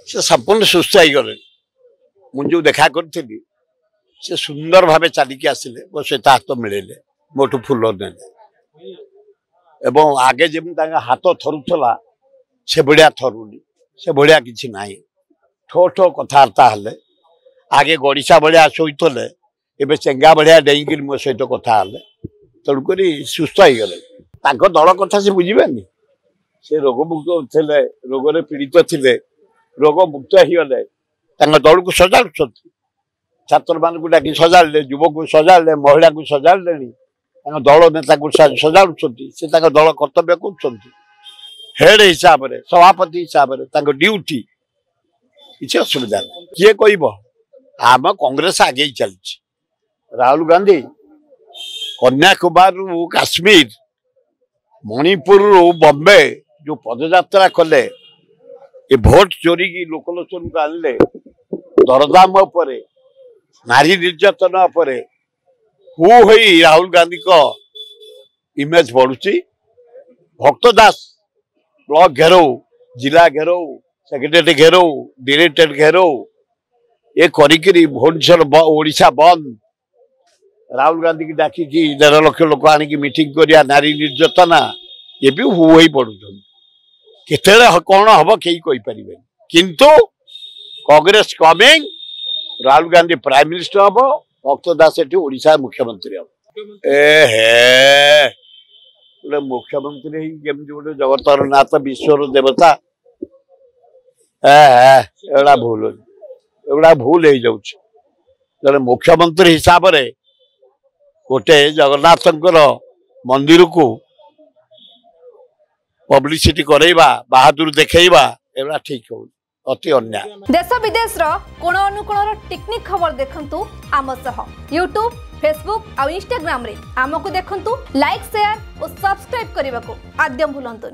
से संपूर्ण सुस्थ हो गले मुझे देखा करी से सुंदर भाव चलिकी आसिले मो सहित हाथ मिले मोटू फुल ने आगे जमी हाथ थरुला से भाया थरुनी से भाया कि ना ठो ठो कथबार्ता हेले आगे गड़िशा भाया शोते एवं चेंगा भाया डेईक मो सहित कथा तेणुक सुस्थ हो गले दल कथा से बुझेनि से रोगमुक्त थे रोग पीड़ित थे रोग मुक्त होगले दल को सजाड़ छात्र मान को डाक सजाड़े युवक को सजाड़े महिला को सजाड़े दल नेता को सजाड़ से दल कर्तव्य कर हेड हिसाब से सभापति हिसाब से ड्यूटी किसी असुविधा नहीं किए कह आम कांग्रेस आगे चलती राहुल गांधी कन्याकुमारी काश्मीर मणिपुर बॉम्बे जो पदयात्रा कले ये भोट चोरी की लोकलोचन को आनले दरदाम नारी निर्यातन हु होई राहुल गांधी को इमेज बढ़ुची भक्त दास ब्लॉक घेरो जिला घेरो सेक्रेटरी घेरो डायरेक्टर घेरो ये करी भुवनेश्वर ओडिशा बंद राहुल गांधी की डाकिकी 1.5 लाख लोक आनिकी मीटिंग करिया नारी निर्यातना ये भी हु होई पड़ुछन केतेले कौन हम कई पारे किंतु Congress coming Rahul Gandhi prime minister हम भक्त दास ओडिशा मुख्यमंत्री हम गोटे मुख्यमंत्री गोटे जगतर नाथ विश्वर देवता एड़ा भूल हो जाऊे मुख्यमंत्री हिसाब से गोटे जगन्नाथ मंदिर को पब्लिसिटी करैबा बहादुर देखैबा एवला ठीक हो अति अन्याय। देश विदेश रो कोण अनुकोण टेक्निक खबर देखंतु आम सह यूट्यूब फेसबुक और इंस्टाग्राम रे आमको देखंतु लाइक शेयर और सब्सक्राइब करने को आद्यम भूलंतु।